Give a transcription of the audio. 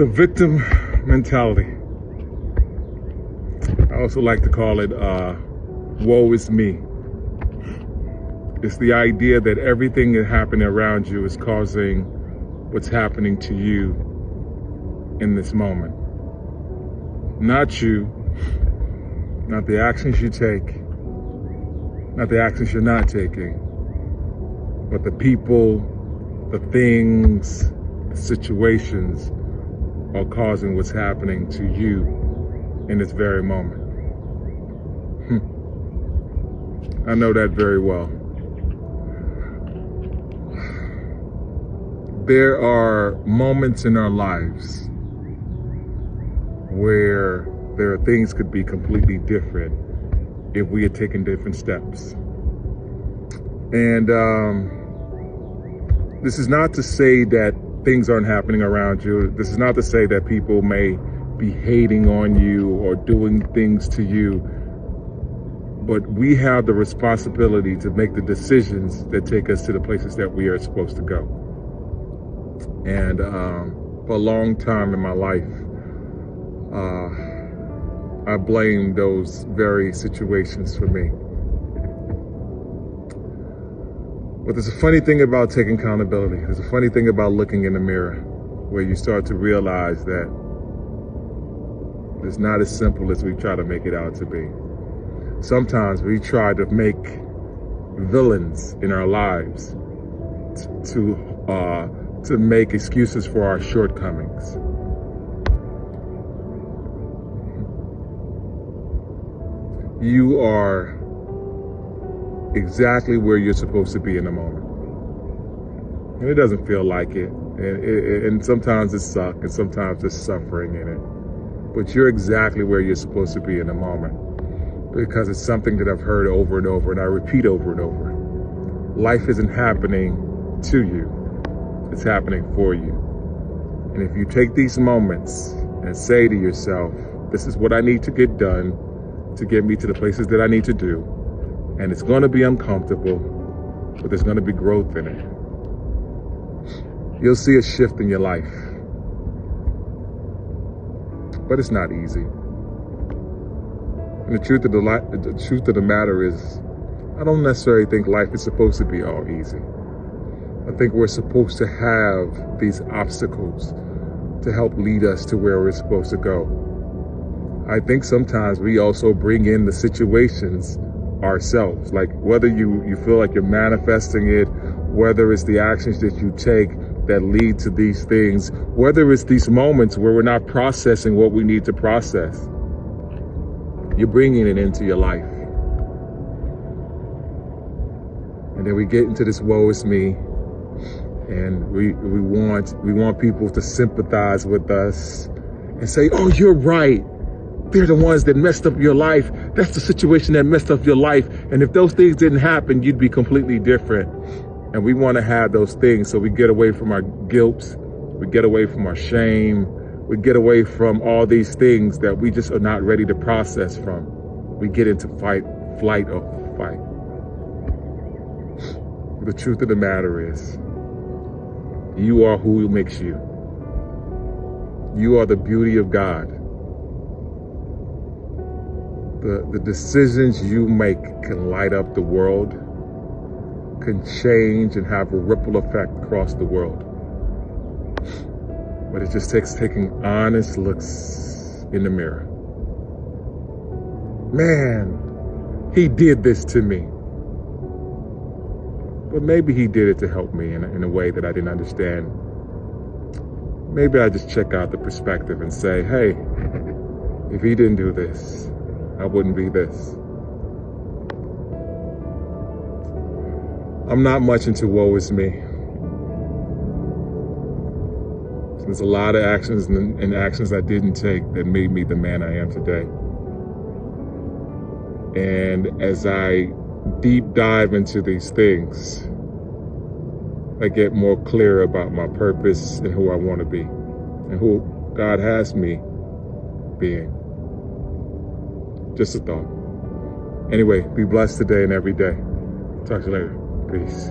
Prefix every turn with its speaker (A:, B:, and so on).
A: The victim mentality. I also like to call it woe is me. It's the idea that everything that happening around you is causing what's happening to you in this moment. Not you, not the actions you take, not the actions you're not taking, but the people, the things, the situations are causing what's happening to you in this very moment. I know that very well. There are moments in our lives where there are things could be completely different if we had taken different steps. And this is not to say that things aren't happening around you. This is not to say that people may be hating on you or doing things to you. But we have the responsibility to make the decisions that take us to the places that we are supposed to go. And for a long time in my life, I blamed those very situations for me. But there's a funny thing about taking accountability. There's a funny thing about looking in the mirror where you start to realize that it's not as simple as we try to make it out to be. Sometimes we try to make villains in our lives to make excuses for our shortcomings. You are exactly where you're supposed to be in the moment. And it doesn't feel like it. And sometimes it sucks, and sometimes there's suffering in it. But you're exactly where you're supposed to be in the moment. Because it's something that I've heard over and over, and I repeat over and over. Life isn't happening to you. It's happening for you. And if you take these moments and say to yourself, this is what I need to get done to get me to the places that I need to do, and it's going to be uncomfortable, but there's going to be growth in it, you'll see a shift in your life. But it's not easy. And the truth of the matter is, I don't necessarily think life is supposed to be all easy. I think we're supposed to have these obstacles to help lead us to where we're supposed to go. I think sometimes we also bring in the situations ourselves, like whether you feel like you're manifesting it, whether it's the actions that you take that lead to these things, whether it's these moments where we're not processing what we need to process. You're bringing it into your life. And then we get into this woe is me, and we want people to sympathize with us and say, oh, you're right. They're the ones that messed up your life. That's the situation that messed up your life. And if those things didn't happen, you'd be completely different. And we want to have those things, so we get away from our guilt. We get away from our shame. We get away from all these things that we just are not ready to process from. We get into flight or fight. The truth of the matter is, you are who makes you. You are the beauty of God. The decisions you make can light up the world, can change and have a ripple effect across the world. But it just takes taking honest looks in the mirror. Man, he did this to me. But maybe he did it to help me in a way that I didn't understand. Maybe I just check out the perspective and say, hey, if he didn't do this, I wouldn't be this. I'm not much into woe is me. There's a lot of actions and actions I didn't take that made me the man I am today. And as I deep dive into these things, I get more clear about my purpose and who I want to be and who God has me being. Just a thought. Anyway, be blessed today and every day. Talk to you later. Peace.